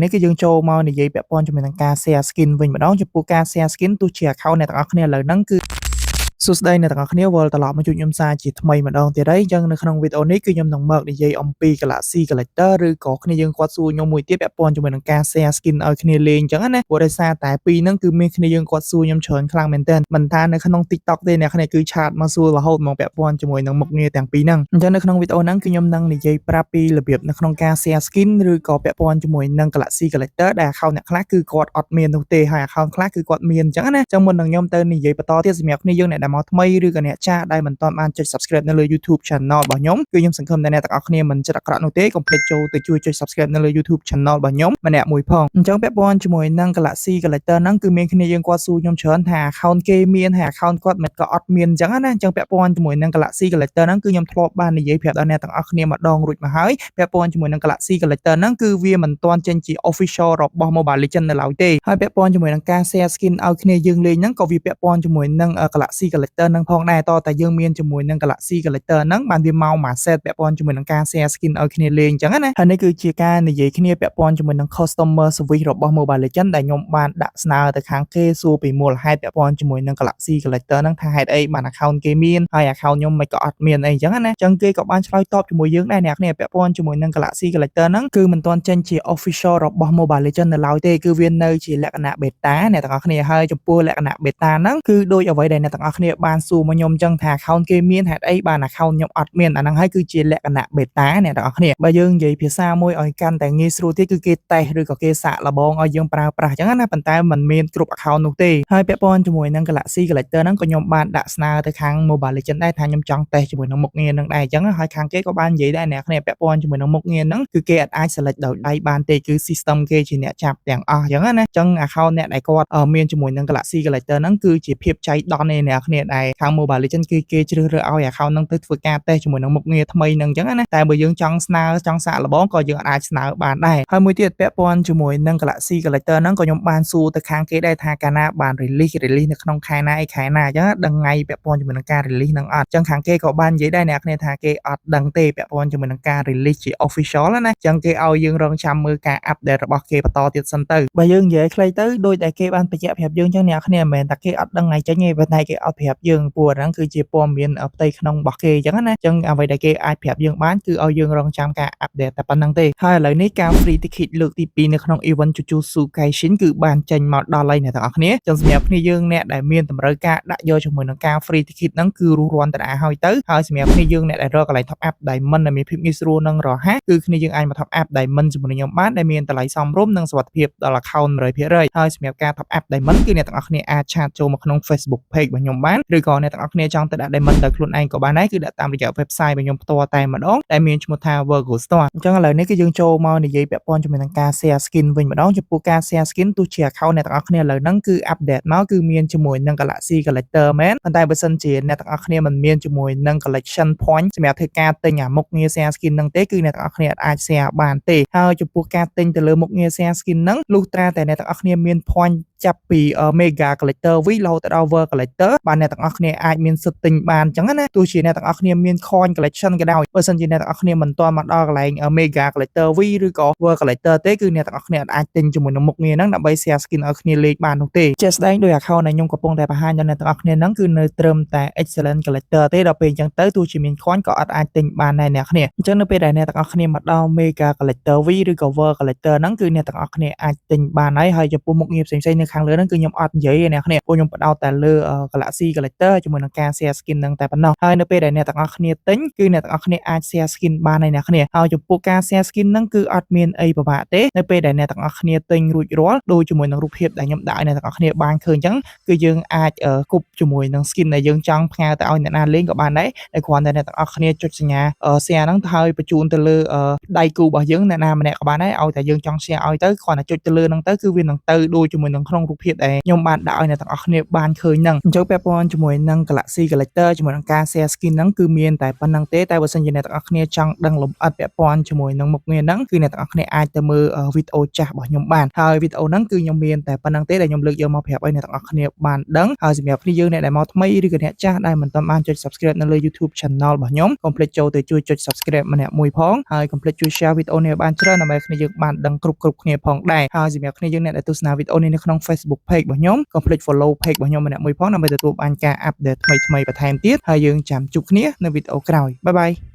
នេះគឺយើងចូលមកនិយាយពាក់ព័ន្ធជាមួយនឹងការ share skin វិញម្ដងចំពោះការ share skin ទោះជា account អ្នកទាំងអស់គ្នាឥឡូវហ្នឹងគឺសួស្តីអ្នកទាំងអស់គ្នាវិលត្រឡប់មកជួបខ្ញុំសារជាថ្មីម្ដងទៀតហើយអញ្ចឹងនៅក្នុងវីដេអូនេះគឺខ្ញុំនឹងមកនិយាយអំពី Galaxy Collector ឬក៏គ្នាយើងគាត់សួរខ្ញុំមួយទៀតពាក់ព័ន្ធជាមួយនឹងការ share skin ឲ្យគ្នាលេងអញ្ចឹងណាព្រោះដោយសារតែពីរហ្នឹងគឺមានគ្នាយើងគាត់សួរខ្ញុំច្រើនខ្លាំងមែនទែនមិនថានៅក្នុង TikTok ទេអ្នកគ្នាគឺឆាតមកសួររហូតមកពាក់ព័ន្ធជាមួយនឹងមុខងារទាំងពីរហ្នឹងអញ្ចឹងនៅក្នុងវីដេអូហ្នឹងគឺខ្ញុំនឹងនិយាយប្រាប់ពីរបៀបនៅក្នុងការ share skin ឬក៏ពាក់ព័ន្ធជាមួយនឹង Galaxy Collector ដែល account អ្នកខ្លះគឺគាត់អត់មាននោះទេហើយ account ខ្លះគឺគាត់មានអញ្ចឹងណាអញ្ចឹងមុននឹងខ្ញុំទៅនិយាយបន្តទៀតសម្រាប់គ្នាយើងអ្នកដែលមកថ្មីឬក៏អ្នកចាស់ដែលមិនទាន់បានចុច subscribe នៅលើ YouTube channel របស់ខ្ញុំគឺខ្ញុំសង្ឃឹមថាអ្នកទាំងអស់គ្នាមិនចិត្តអាក្រក់នោះទេកុំភ្លេចចូលទៅជួយចុច subscribe នៅលើ YouTube channel របស់ខ្ញុំម្នាក់មួយផងអញ្ចឹងពាក់ព័ន្ធជាមួយនឹង Galaxy Collector ហ្នឹងគឺមានគ្នាយើងគាត់សួរខ្ញុំច្រើនថា account គេមានហើយ account គាត់មិនក៏អត់មានអញ្ចឹងណាអញ្ចឹងពាក់ព័ន្ធជាមួយនឹង Galaxy Collector ហ្នឹងគឺខ្ញុំធ្លាប់បាននិយាយប្រាប់ដល់អ្នកទាំងអស់គ្នាម្ដងរួចមកហើយពាក់ព័ន្ធជាមួយនឹង Galaxy Collector ហ្នឹងគឺវាមិនទាន់ចេញជា official របស់ Mobile Legends នៅឡើយទេហើយពាក់ព័ន្ធជាមួយនឹងការ share skin ឲ្យគ្នាយើងលេងហ្នឹងក៏វាពាក់ព័ន្ធជាមួយនឹង Galaxy Collector ហ្នឹងផងដែរតើតែយើងមានជាមួយនឹង Galaxy Collector ហ្នឹងបានវាមកមួយ set ពាក់ព័ន្ធជាមួយនឹងការ share skin ឲ្យគ្នាលេងអញ្ចឹងណាហើយនេះគឺជាការនិយាយគ្នាពាក់ព័ន្ធជាមួយនឹង customer service របស់ Mobile Legends ដែលខ្ញុំបានដាក់ស្នើទៅខាងគេសួរពីមូលហេតុពាក់ព័ន្ធជាមួយនឹង Galaxy Collector ហ្នឹងថាហេតុអីបាន account គេមានហើយ account ខ្ញុំមិនក៏អត់មានអីអញ្ចឹងណាអញ្ចឹងគេក៏បានឆ្លើយតបជាមួយយើងដែរអ្នកគ្នាពាក់ព័ន្ធជាមួយនឹង Galaxy Collector ហ្នឹងគឺមិនទាន់ចេញជា official របស់ Mobile Legends នៅឡើយទេគឺវានៅជាលក្ខណៈ beta អ្នកទាំងអស់គ្នាហើយចំពោះលក្ខណៈ beta ហ្នឹងគឺដូចអ្វីដែលអ្នកទាំងអស់គ្នាបានសួរមកខ្ញុំអញ្ចឹងថា account គេមានហេតុអីបាន account ខ្ញុំអត់មានអាហ្នឹងហើយគឺជាលក្ខណៈ beta អ្នកទាំងអស់គ្នាបើយើងនិយាយភាសាមួយឲ្យកាន់តែងាយស្រួលទៀតគឺគេតេស្តឬក៏គេសាកល្បងឲ្យយើងប្រើប្រាស់អញ្ចឹងណាប៉ុន្តែมันមានគ្រប់ account នោះទេហើយពាក់ព័ន្ធជាមួយនឹង Galaxy Collector ហ្នឹងក៏ខ្ញុំបានដាក់ស្នើទៅខាង Mobile Legends ដែរថាខ្ញុំចង់តេស្តជាមួយនឹងមុខងារហ្នឹងដែរអញ្ចឹងហើយខាងគេក៏បាននិយាយដែរអ្នកគ្នាពាក់ព័ន្ធជាមួយនឹងមុខងារហ្នឹងគឺគេអាច select ដោយដៃបានទេគឺ system គេជាអ្នកចាប់ទាំងអស់អញ្ចឹងណាអញ្ចឹង account អ្នកដែលគាត់មានជាមួយនឹង Galaxy Collector ហ្នឹងគឺជាភាពចៃដន្យឯអ្នកគ្នាដែលខាង Mobile Legends គឺគេជ្រើសរើសឲ្យ account ហ្នឹងទៅធ្វើការតេស្តជាមួយនឹងមុខងារថ្មីហ្នឹងអញ្ចឹងណាតែបើយើងចង់ស្នើចង់សាកល្បងក៏យើងអាចស្នើបានដែរហើយមួយទៀតពាក់ព័ន្ធជាមួយនឹង Galaxy Collector ហ្នឹងក៏ខ្ញុំបានសួរទៅខាងគេដែរថាកាលណាបាន release នៅក្នុងខែណាអីខែណាអញ្ចឹងដឹងថ្ងៃពាក់ព័ន្ធជាមួយនឹងការ release ហ្នឹងអត់អញ្ចឹងខាងគេក៏បាននិយាយដែរអ្នកគ្នាថាគេអត់ដឹងទេពាក់ព័ន្ធជាមួយនឹងការ release ជា official ណាអញ្ចឹងគេឲ្យយើងរងចាំមើលការ update របស់គេបន្តទៀតសិនទៅបើយើងនិយាយខ្លីទៅដោយតែគេបានបញ្ជាក់ប្រាប់យើងអញ្ចឹងអ្នកគ្នាមិនមែនថាគេអត់ដឹងថ្ងៃចេញទេប៉ុន្តែគេអត់ប្រាប់យើងព្រោះហ្នឹងគឺជាព័ត៌មានផ្ទៃក្នុងរបស់គេអញ្ចឹងណាអញ្ចឹងអ្វីដែលគេអាចប្រាប់យើងបានគឺឲ្យយើងរងចាំការ update តែប៉ុណ្្នឹងទេហើយឥឡូវនេះការ free ticket លើកទី2នៅក្នុង event Jujutsu Kaisen គឺបានចេញមកដល់ហើយអ្នកទាំងអស់គ្នាអញ្ចឹងសម្រាប់គ្នាយើងអ្នកដែលមានតម្រូវការដាក់យកជាមួយនឹងការ free ticket ហ្នឹងគឺរស់រាន់តាហើយទៅហើយសម្រាប់គ្នាយើងអ្នកដែលរកកន្លែង top up diamond ដែលមានភាពងាយស្រួលនិងរហ័សគឺគ្នាយើងអាចមក top up diamond ជាមួយនឹងខ្ញុំបានដែលមានតម្លៃសមរម្យនិងសុវត្ថិភាពដល់ account 100%ហើយសម្រាប់ការ top up diamond គឺអ្នកទាំងអស់គ្នាអាចឆាតចូលមកក្នុង Facebook page របស់ខ្ញុំបានឬក៏អ្នកទាំងអស់គ្នាចង់ទៅដាក់ diamond ដោយខ្លួនឯងក៏បានដែរគឺដាក់តាមរយៈ website របស់ខ្ញុំផ្ទាល់តែម្ដងដែលមានឈ្មោះថា Virgo Store អញ្ចឹងឥឡូវនេះគឺយើងចូលមកនិយាយពាក់ព័ន្ធជាមួយនឹងការ share skin វិញម្ដងចំពោះការ share skin ទោះជា account អ្នកទាំងអស់គ្នាឥឡូវហ្នឹងគឺ update មកគឺមានជាមួយនឹង Galaxy Collector មែនប៉ុន្តែបើសិនជាអ្នកទាំងអស់គ្នាមិនមានជាមួយនឹង collection point សម្រាប់ធ្វើការទិញអាមុខងារ share skin ហ្នឹងទេគឺអ្នកទាំងអស់គ្នាអាច share បានទេហើយចំពោះការទិញទៅលើមុខងារ share skin ហ្នឹងលុះត្រាតែអ្នកទាំងអស់គ្នាមាន point ចាប់ពី Mega Collector V រហូតដល់ World Collector បានអ្នកទាំងអស់គ្នាអាចមានសិទ្ធិទិញបានអញ្ចឹងណាទោះជាអ្នកទាំងអស់គ្នាមាន coin collection ក៏ដោយបើសិនជាអ្នកទាំងអស់គ្នាមិនទាន់មកដល់កន្លែង Mega Collector V ឬក៏ World Collector ទេគឺអ្នកទាំងអស់គ្នាអាចទិញជាមួយនឹងមុខងារហ្នឹងដើម្បី share skin ឲ្យគ្នាលេងបាននោះទេជាក់ស្ដែងដោយ account ដែលខ្ញុំកំពុងតែបង្ហាញដល់អ្នកទាំងអស់គ្នាហ្នឹងគឺនៅត្រឹមតែ Excellent Collector ទេដល់ពេលអញ្ចឹងទៅទោះជាមាន coin ក៏អត់អាចទិញបានដែរអ្នកគ្នាអញ្ចឹងនៅពេលដែលអ្នកទាំងអស់គ្នាមកដល់ Mega Collector V ឬក៏ World Collector ហ្នឹងគឺអ្នកទាំងអស់គ្នាអាចទិញបានហើយចំពោះមុខងារផ្សេងៗនៅខាងលើហ្នឹងគឺខ្ញុំអត់និយាយទេអ្នកគ្នាពួកខ្ញុំបដោតតែលើ Galaxy Collector ជាមួយនឹងការ share skin ហ្នឹងតែប៉ុណ្ណោះហើយនៅពេលដែលអ្នកទាំងអស់គ្នាទិញគឺអ្នកទាំងអស់គ្នាអាច share skin បានហើយអ្នកគ្នាហើយចំពោះការ share skin ហ្នឹងគឺអត់មានអីពិបាកទេនៅពេលដែលអ្នកទាំងអស់គ្នាទិញរួចរាល់ដូចជាមួយនឹងរូបភាពដែលខ្ញុំដាក់ឲ្យអ្នកទាំងអស់គ្នាបានឃើញអញ្ចឹងគឺយើងអាចគប់ជាមួយនឹង skin ដែលយើងចង់ផ្ញើទៅឲ្យអ្នកណាលេងក៏បានដែរតែគ្រាន់តែអ្នកទាំងអស់គ្នាចុចសញ្ញា share ហ្នឹងទៅហើយបញ្ជូនទៅលើដៃគូរបស់យើងអ្នកណាម្នាក់ក៏បានដែរឲ្យតែយើងចង់ share ឲ្យទៅគ្រាន់តែចុចទៅលើហ្នឹងទៅគឺវានឹងទៅដូចជាមួយនឹងក្នុងរូបភាពដែលខ្ញុំបានដាក់ឲ្យអ្នកទាំងអស់គ្នាបានឃើញហ្នឹងអញ្ចឹងពាក់ព័ន្ធ ន់ជាមួយនឹង Galaxy Collector ជាមួយនឹងការ share skin ហ្នឹងគឺមានតែប៉ុណ្្នឹងទេតែបើសិនជាអ្នកទាំងអស់គ្នាចង់ដឹងលម្អិតពាក់ព័ន្ធជាមួយនឹងមុខងារហ្នឹងគឺអ្នកទាំងអស់គ្នាអាចទៅមើលវីដេអូចាស់របស់ខ្ញុំបានហើយវីដេអូហ្នឹងគឺខ្ញុំមានតែប៉ុណ្្នឹងទេដែលខ្ញុំលើកយកមកប្រាប់ឲ្យអ្នកទាំងអស់គ្នាបានដឹងហើយសម្រាប់គ្នាយើងអ្នកដែលមកថ្មីឬក៏អ្នកចាស់ដែលមិនទាន់បានចុច subscribe នៅលើ YouTube Channel របស់ខ្ញុំកុំភ្លេចចូលទៅជួយចុច subscribe ម្នាក់មួយផងហើយកុំភ្លេចជួយ share វីដេអូនេះឲ្យបានច្រើនដើម្បីគ្នាយើងបានដឹងគ្រប់គ្នាផងដែរហើយសម្រាប់គ្នាយើងអ្នកដែលទស្សនាវីដេអូនេះនៅក្នុង Facebook page របស់ខ្ញុំកុំភ្លេច follow page របស់ខ្ញុំម្នាក់មួយផងដើម្បីទទួលបានការ update ថ្មីបន្ថែមទៀតហើយយើងចាំជួបគ្នានៅវីដេអូក្រោយបាយបាយ